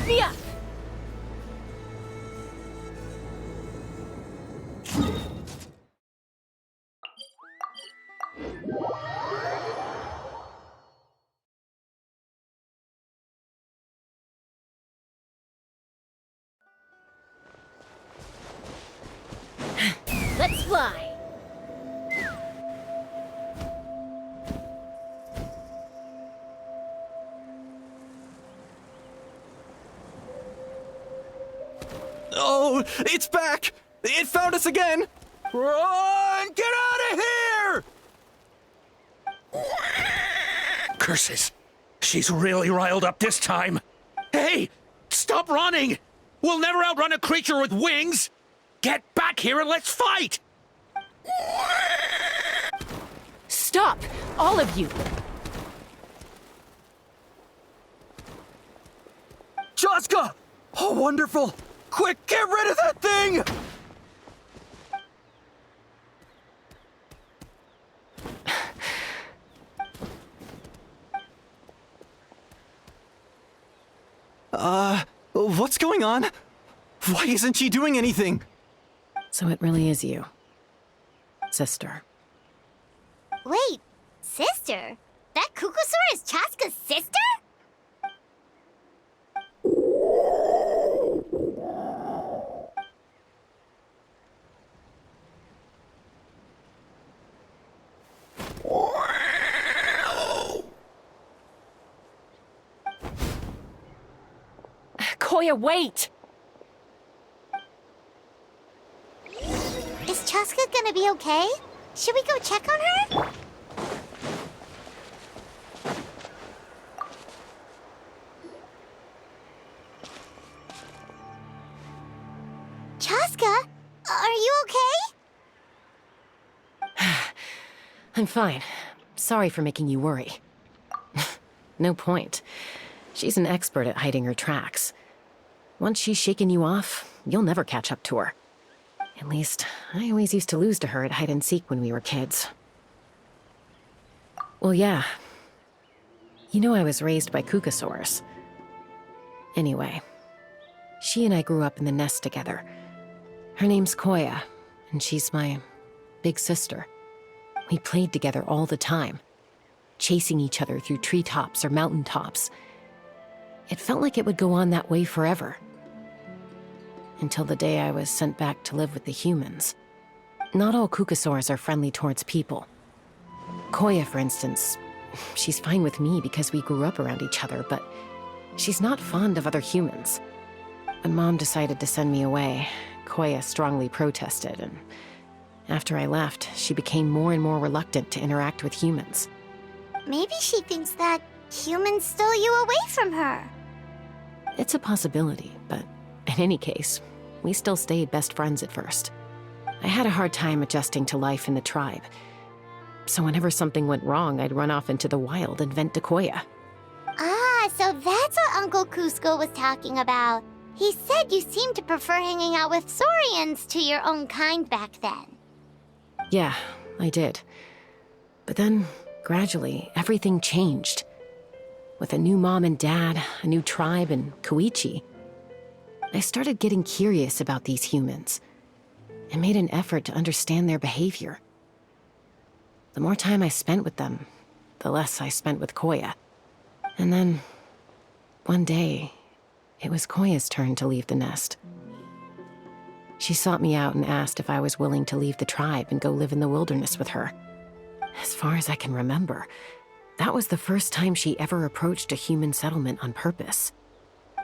Back me up! Let's fly! Oh, it's back! It found us again! Run! Get out of here! Curses! She's really riled up this time. Hey! Stop running! We'll never outrun a creature with wings! Get back here and let's fight! Stop! All of you! Chasca! Oh, wonderful! Quick, get rid of that thing! What's going on? Why isn't she doing anything? So it really is you. Sister. Wait, sister? That Kukusaur is Chasca's sister? Koya, wait! Is Chasca gonna be okay? Should we go check on her? Chasca, are you okay? I'm fine. Sorry for making you worry. No point. She's an expert at hiding her tracks. Once she's shaken you off, you'll never catch up to her. At least, I always used to lose to her at hide-and-seek when we were kids. Well, yeah. You know I was raised by Kukusaurs. Anyway, she and I grew up in the nest together. Her name's Koya, and she's my big sister. We played together all the time, chasing each other through treetops or mountaintops. It felt like it would go on that way forever. Until the day I was sent back to live with the humans. Not all Kukusaurs are friendly towards people. Koya, for instance, she's fine with me because we grew up around each other, but she's not fond of other humans. When Mom decided to send me away, Koya strongly protested, and after I left, she became more and more reluctant to interact with humans. Maybe she thinks that humans stole you away from her. It's a possibility, but in any case, we still stayed best friends at first. I had a hard time adjusting to life in the tribe. So whenever something went wrong, I'd run off into the wild and vent to Koya. Ah, so that's what Uncle Cusco was talking about. He said you seemed to prefer hanging out with Saurians to your own kind back then. Yeah, I did. But then, gradually, everything changed. With a new mom and dad, a new tribe, and Koichi, I started getting curious about these humans and made an effort to understand their behavior. The more time I spent with them, the less I spent with Koya. And then, one day, it was Koya's turn to leave the nest. She sought me out and asked if I was willing to leave the tribe and go live in the wilderness with her. As far as I can remember, that was the first time she ever approached a human settlement on purpose.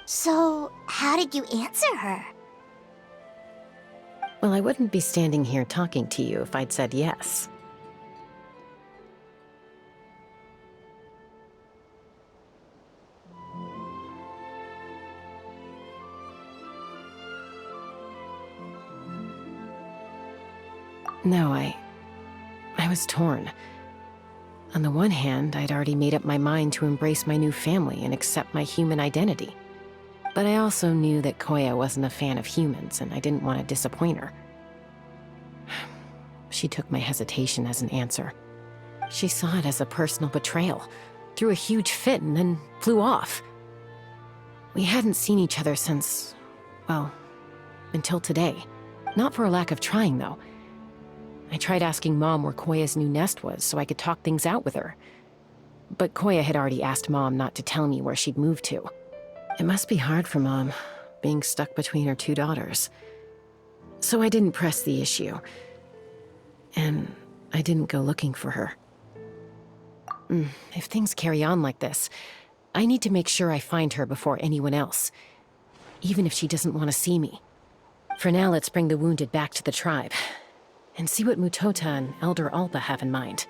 So, how did you answer her? Well, I wouldn't be standing here talking to you if I'd said yes. No, I was torn. On the one hand, I'd already made up my mind to embrace my new family and accept my human identity. But I also knew that Koya wasn't a fan of humans, and I didn't want to disappoint her. She took my hesitation as an answer. She saw it as a personal betrayal, threw a huge fit, and then flew off. We hadn't seen each other since, well, until today. Not for a lack of trying, though. I tried asking Mom where Koya's new nest was so I could talk things out with her. But Koya had already asked Mom not to tell me where she'd moved to. It must be hard for Mom, being stuck between her two daughters. So I didn't press the issue. And I didn't go looking for her. If things carry on like this, I need to make sure I find her before anyone else, even if she doesn't want to see me. For now, let's bring the wounded back to the tribe, and see what Mutota and Elder Alba have in mind.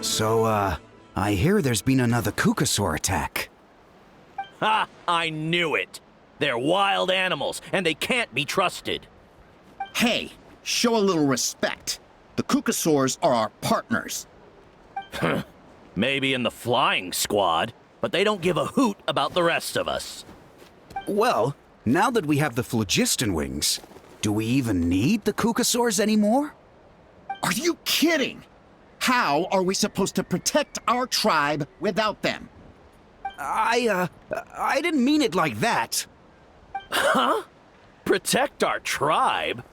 So, I hear there's been another Kukasaur attack. Ha! I knew it! They're wild animals, and they can't be trusted. Hey, show a little respect. The Kukasaurs are our partners. Maybe in the flying squad, but they don't give a hoot about the rest of us. Well, now that we have the phlogiston wings, do we even need the Kukasaurs anymore? Are you kidding? How are we supposed to protect our tribe without them? I didn't mean it like that. Huh? Protect our tribe?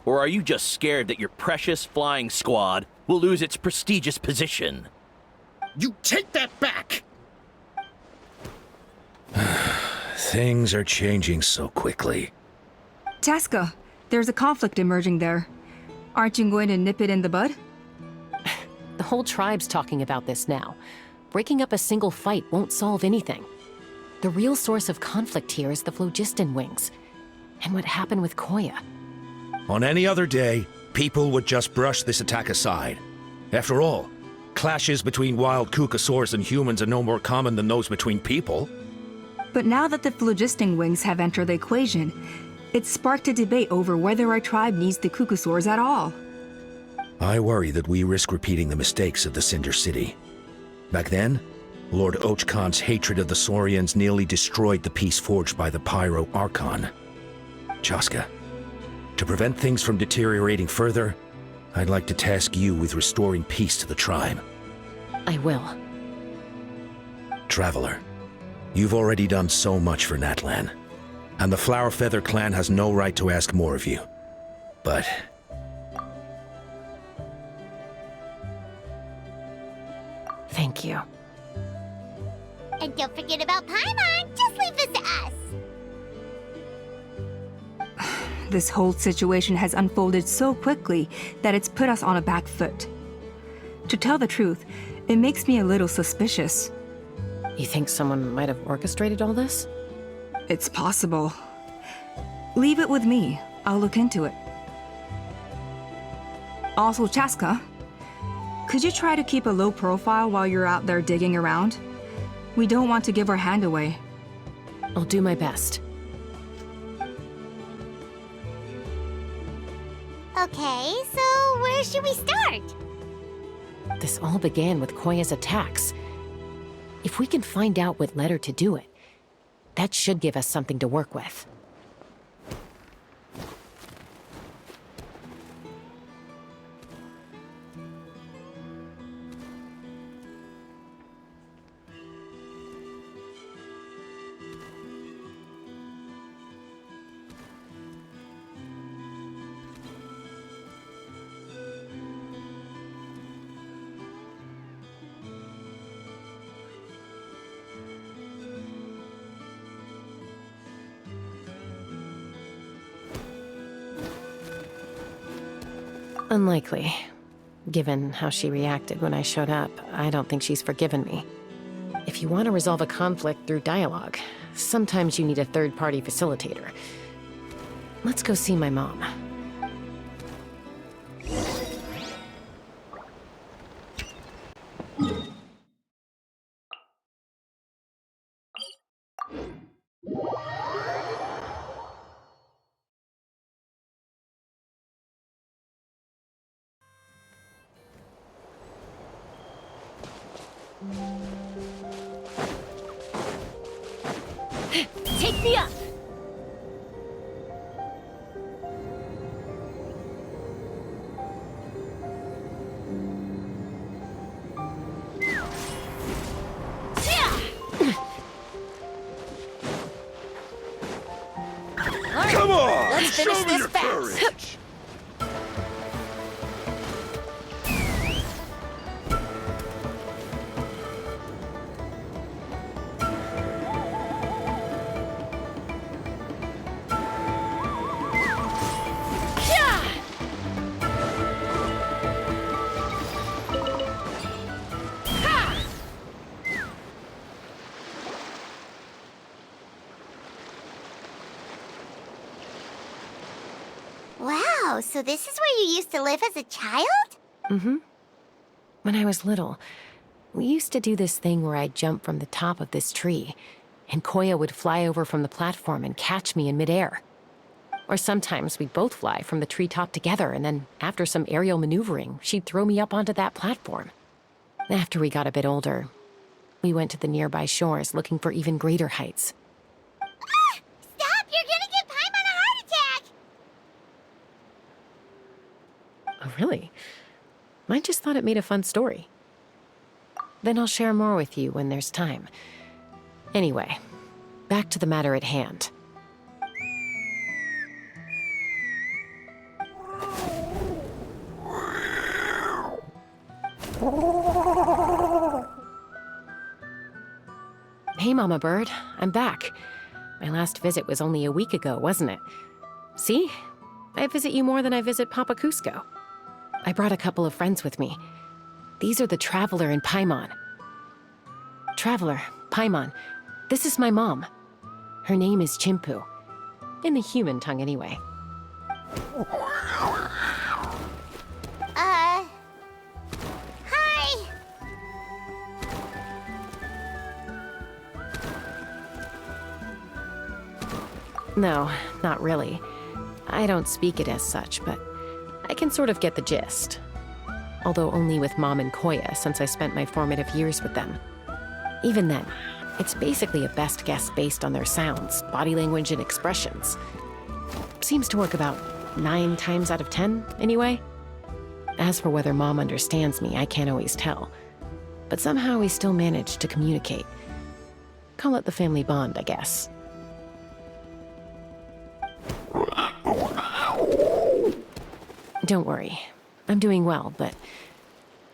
Or are you just scared that your precious flying squad will lose its prestigious position? You take that back! Things are changing so quickly. Chasca, there's a conflict emerging there. Aren't you going to nip it in the bud? The whole tribe's talking about this now. Breaking up a single fight won't solve anything. The real source of conflict here is the phlogiston wings, and what happened with Koya. On any other day, people would just brush this attack aside. After all, clashes between wild Kukasaurs and humans are no more common than those between people. But now that the phlogiston wings have entered the equation, it's sparked a debate over whether our tribe needs the Kukasaurs at all. I worry that we risk repeating the mistakes of the Cinder City. Back then, Lord Ochkon's hatred of the Saurians nearly destroyed the peace forged by the Pyro Archon. Chasca, to prevent things from deteriorating further, I'd like to task you with restoring peace to the tribe. I will. Traveler, you've already done so much for Natlan, and the Flower Feather clan has no right to ask more of you. But Thank you. And don't forget about Paimon. Just leave this to us. This whole situation has unfolded so quickly that it's put us on a back foot. To tell the truth, it makes me a little suspicious. You think someone might have orchestrated all this? It's possible. Leave it with me. I'll look into it. Also, Chasca, could you try to keep a low profile while you're out there digging around? We don't want to give our hand away. I'll do my best. Okay, so where should we start? This all began with Koya's attacks. If we can find out what led her to do it, that should give us something to work with. Unlikely. Given how she reacted when I showed up, I don't think she's forgiven me. If you want to resolve a conflict through dialogue, sometimes you need a third-party facilitator. Let's go see my mom. Take me up! Come on! Let's finish Show me this your fast! courage! Wow, so this is where you used to live as a child? Mm-hmm. When I was little, we used to do this thing where I'd jump from the top of this tree, and Koya would fly over from the platform and catch me in midair. Or sometimes we'd both fly from the treetop together, and then after some aerial maneuvering, she'd throw me up onto that platform. After we got a bit older, we went to the nearby shores looking for even greater heights. Stop! You're gonna give Paimon a heart attack! Oh, really? I just thought it made a fun story. Then I'll share more with you when there's time. Anyway, back to the matter at hand. Hey, Mama Bird. I'm back. My last visit was only a week ago, wasn't it? See? I visit you more than I visit Papa Cusco. I brought a couple of friends with me. These are the Traveler and Paimon. Traveler, Paimon, this is my mom. Her name is Chimpu. In the human tongue, anyway. Hi! No, not really. I don't speak it as such, but I can sort of get the gist. Although only with Mom and Koya, since I spent my formative years with them. Even then, it's basically a best guess based on their sounds, body language, and expressions. Seems to work about 9 times out of 10, anyway. As for whether Mom understands me, I can't always tell. But somehow we still manage to communicate. Call it the family bond, I guess. Don't worry. I'm doing well, but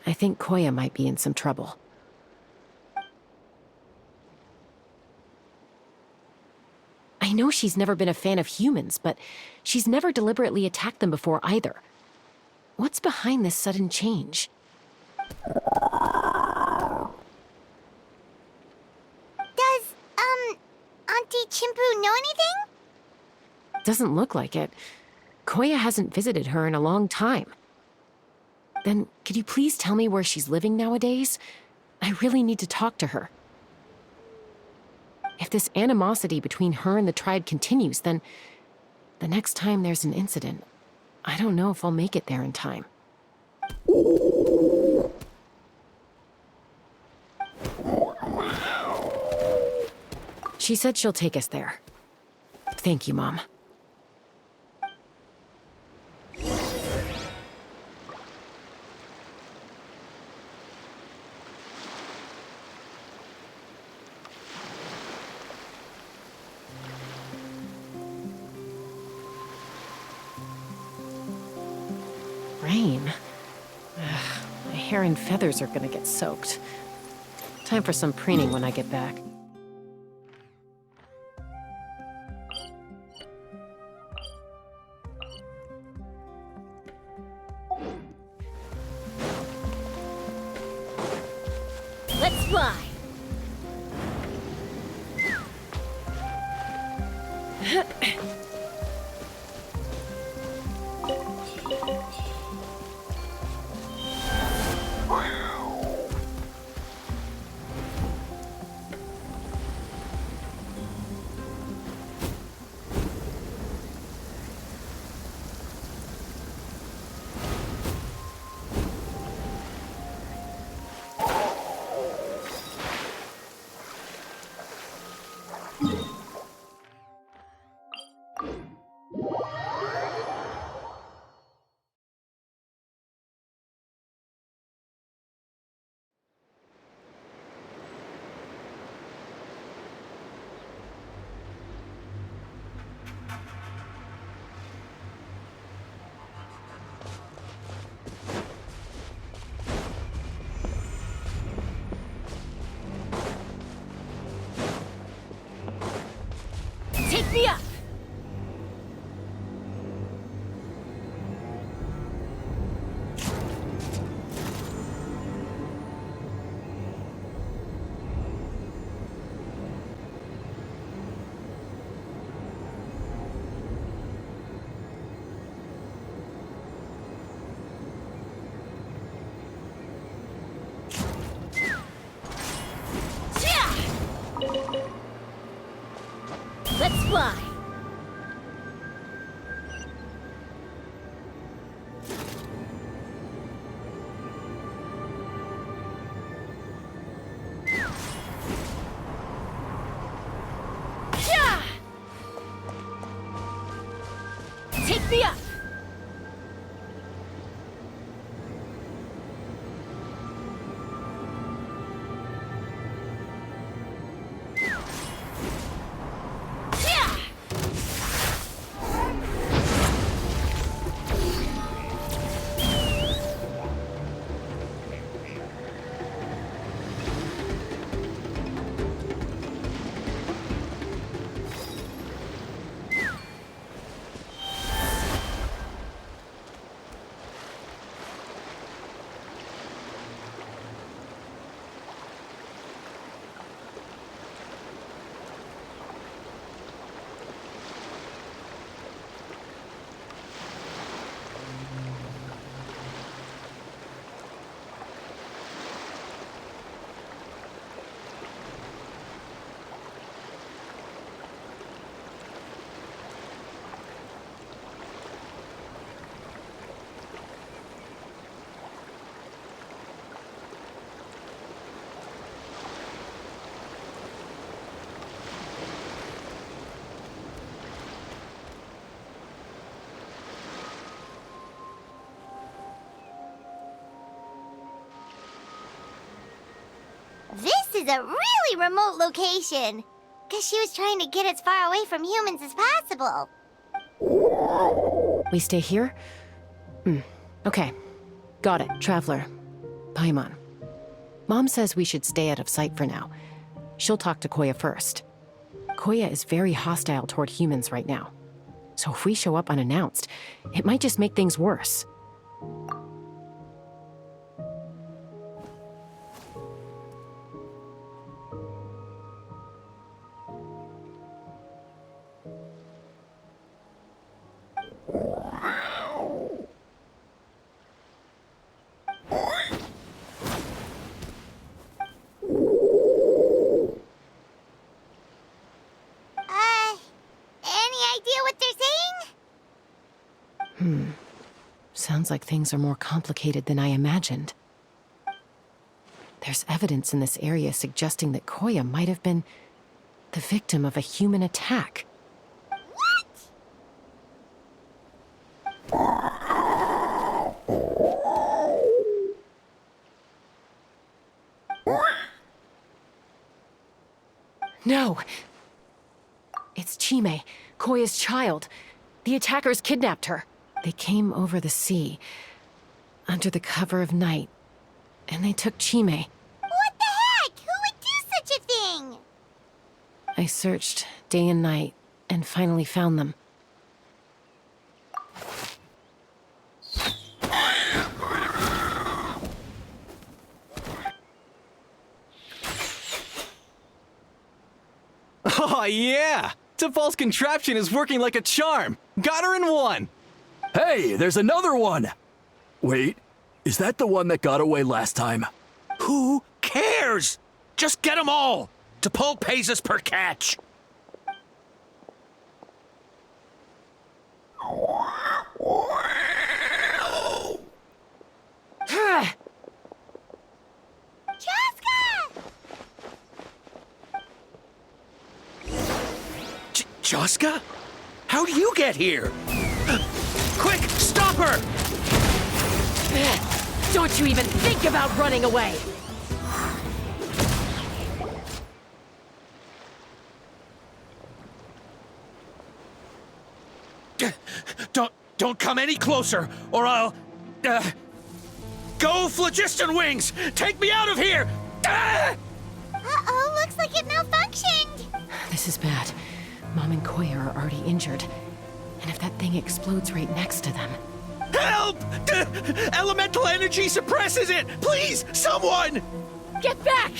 I think Koya might be in some trouble. I know she's never been a fan of humans, but she's never deliberately attacked them before either. What's behind this sudden change? Does, Auntie Chimpu know anything? Doesn't look like it. Koya hasn't visited her in a long time. Then, could you please tell me where she's living nowadays? I really need to talk to her. If this animosity between her and the tribe continues, then the next time there's an incident, I don't know if I'll make it there in time. She said she'll take us there. Thank you, Mom. Rain. Ugh, my hair and feathers are gonna get soaked. Time for some preening when I get back. Let's fly! Take me up! Let's fly! Take me up! This is a really remote location. Guess she was trying to get as far away from humans as possible. We stay here? Okay. Got it, Traveler. Paimon. Mom says we should stay out of sight for now. She'll talk to Koya first. Koya is very hostile toward humans right now. So if we show up unannounced, it might just make things worse. Any idea what they're saying? Sounds like things are more complicated than I imagined. There's evidence in this area suggesting that Koya might have been the victim of a human attack. No! It's Chime, Koya's child. The attackers kidnapped her. They came over the sea, under the cover of night, and they took Chime. What the heck? Who would do such a thing? I searched day and night, and finally found them. Aw, yeah! T'Pol's contraption is working like a charm. Got her in one. Hey, there's another one! Wait, is that the one that got away last time? Who cares? Just get them all. T'Pol pays us per catch. Chasca! Chasca? How do you get here? Quick, stop her! Don't you even think about running away! Don't come any closer, or I'll... Go, Phlogiston Wings! Take me out of here! Uh-oh, looks like it malfunctioned. This is bad. Mom and Koya are already injured. And if that thing explodes right next to them... Help! Elemental energy suppresses it! Please, someone! Get back!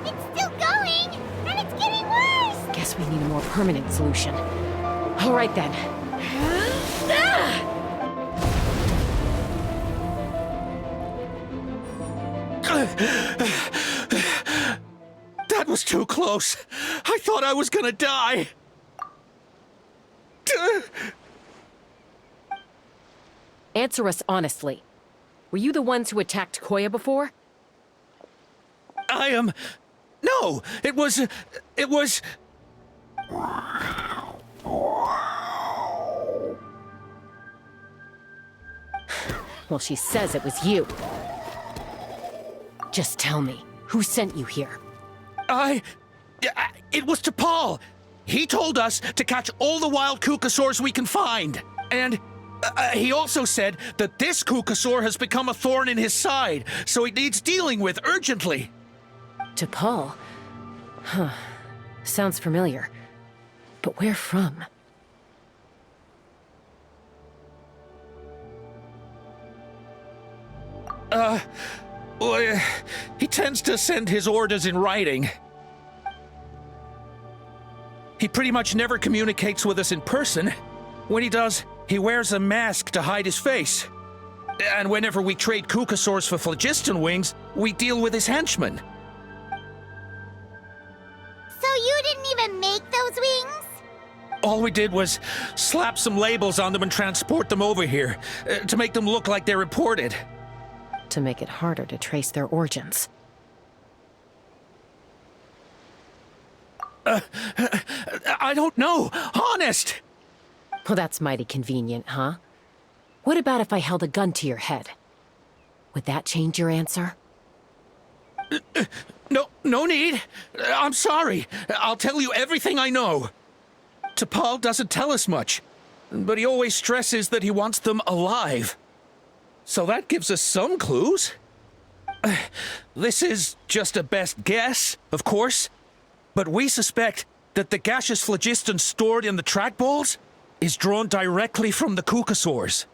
It's still going, and it's getting worse. Guess we need a more permanent solution. All right then. That was too close. I thought I was gonna die. Answer us honestly. Were you the ones who attacked Koya before? I am... No, it was... Well, she says it was you. Just tell me, who sent you here? It was T'Pol. He told us to catch all the wild Kukasaurs we can find. And he also said that this Kukasaur has become a thorn in his side, so it needs dealing with urgently. T'Pol? Huh. Sounds familiar. But where from? Well, he tends to send his orders in writing. He pretty much never communicates with us in person. When he does, he wears a mask to hide his face. And whenever we trade Kukasaurs for Phlogiston Wings, we deal with his henchmen. So you didn't even make those wings? All we did was slap some labels on them and transport them over here, to make them look like they're imported. To make it harder to trace their origins. I don't know, honest! Well, that's mighty convenient, huh? What about if I held a gun to your head? Would that change your answer? No need. I'm sorry. I'll tell you everything I know. T'Pol doesn't tell us much, but he always stresses that he wants them alive. So that gives us some clues. This is just a best guess, of course, but we suspect that the gaseous phlogiston stored in the trackballs is drawn directly from the Kukasaurs.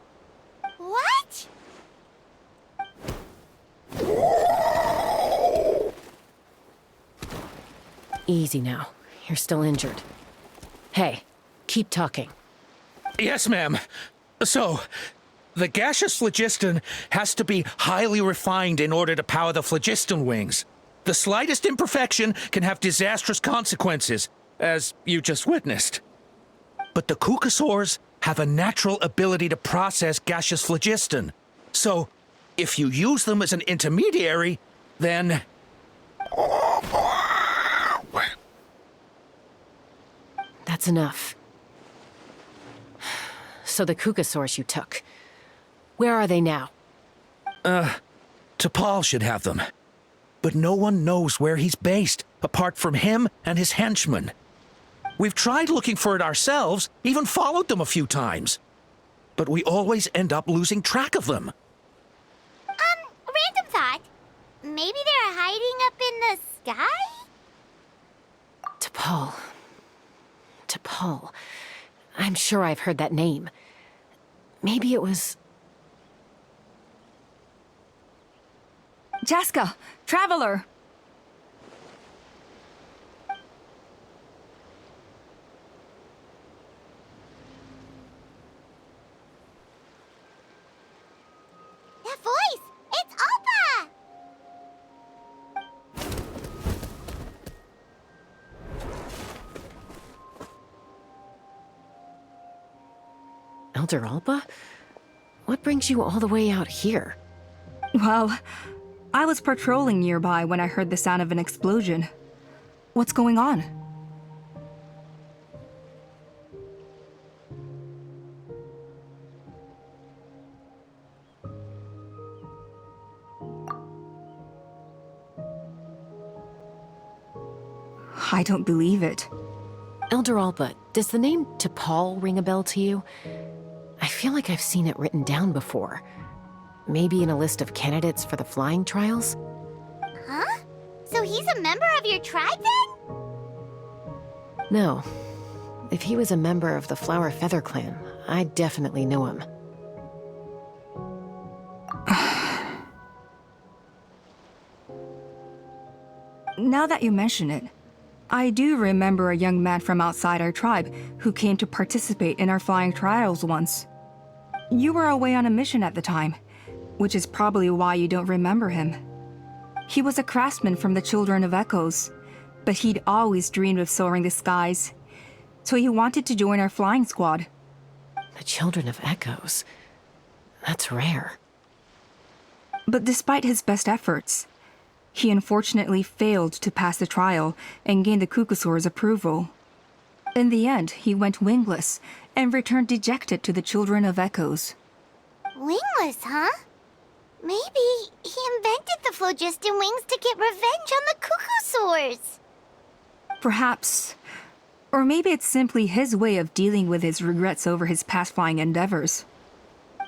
What? Easy now. You're still injured. Hey, keep talking. Yes, ma'am. So, the gaseous phlogiston has to be highly refined in order to power the phlogiston wings. The slightest imperfection can have disastrous consequences, as you just witnessed. But the Kukasaurs have a natural ability to process gaseous phlogiston. So, if you use them as an intermediary, then... That's enough. So the Kukasaurs you took, where are they now? T'Pol should have them. But no one knows where he's based, apart from him and his henchmen. We've tried looking for it ourselves, even followed them a few times. But we always end up losing track of them. Random thought. Maybe they're hiding up in the sky? T'Pol. T'Pol. I'm sure I've heard that name. Maybe it was... Chasca, traveler! That voice! It's Appa! Elder Alba? What brings you all the way out here? Well, I was patrolling nearby when I heard the sound of an explosion. What's going on? I don't believe it. Elder Alba, does the name T'Pol ring a bell to you? I feel like I've seen it written down before. Maybe in a list of candidates for the flying trials? Huh? So he's a member of your tribe then? No. If he was a member of the Flower Feather Clan, I'd definitely know him. Now that you mention it, I do remember a young man from outside our tribe who came to participate in our flying trials once. You were away on a mission at the time, which is probably why you don't remember him. He was a craftsman from the Children of Echoes, but he'd always dreamed of soaring the skies, so he wanted to join our flying squad. The Children of Echoes? That's rare. But despite his best efforts, he unfortunately failed to pass the trial and gain the Kukasaur's approval. In the end, he went wingless and returned dejected to the Children of Echoes. Wingless, huh? Maybe he invented the phlogiston wings to get revenge on the Kukusaurs. Perhaps. Or maybe it's simply his way of dealing with his regrets over his past flying endeavors.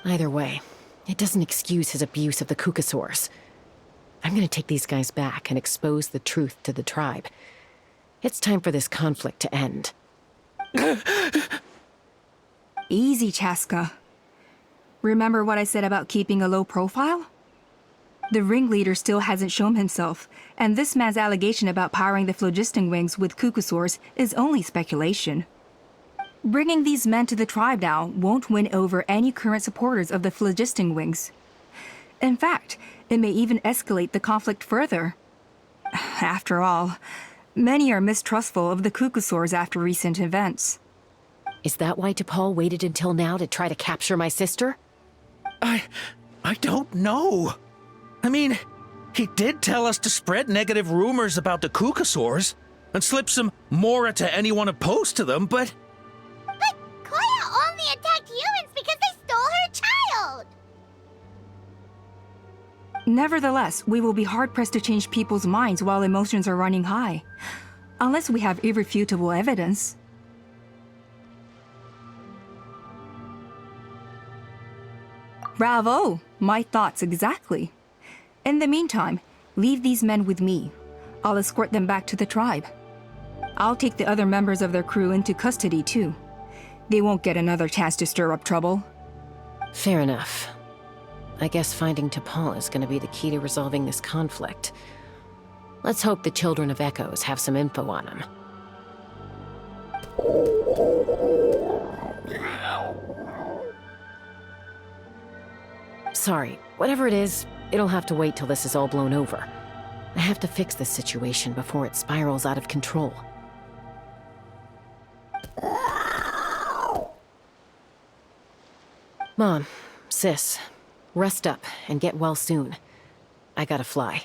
Either way, it doesn't excuse his abuse of the Kukasaurs. I'm gonna take these guys back and expose the truth to the tribe. It's time for this conflict to end. Easy, Chasca. Remember what I said about keeping a low profile? The ringleader still hasn't shown himself, and this man's allegation about powering the phlogiston wings with Kukusaurs is only speculation. Bringing these men to the tribe now won't win over any current supporters of the phlogiston wings. In fact, it may even escalate the conflict further. After all, many are mistrustful of the Kukusaurs after recent events. Is that why T'Pol waited until now to try to capture my sister? I don't know. I mean, he did tell us to spread negative rumors about the Kukasaurs and slip some Mora to anyone opposed to them, but... But Koya only attacked humans because they stole her child! Nevertheless, we will be hard-pressed to change people's minds while emotions are running high. Unless we have irrefutable evidence. Bravo! My thoughts exactly. In the meantime, leave these men with me. I'll escort them back to the tribe. I'll take the other members of their crew into custody too. They won't get another chance to stir up trouble. Fair enough. I guess finding T'Pol is gonna be the key to resolving this conflict. Let's hope the Children of Echoes have some info on him. Sorry, whatever it is, it'll have to wait till this is all blown over. I have to fix this situation before it spirals out of control. Mom, sis, rest up and get well soon. I gotta fly.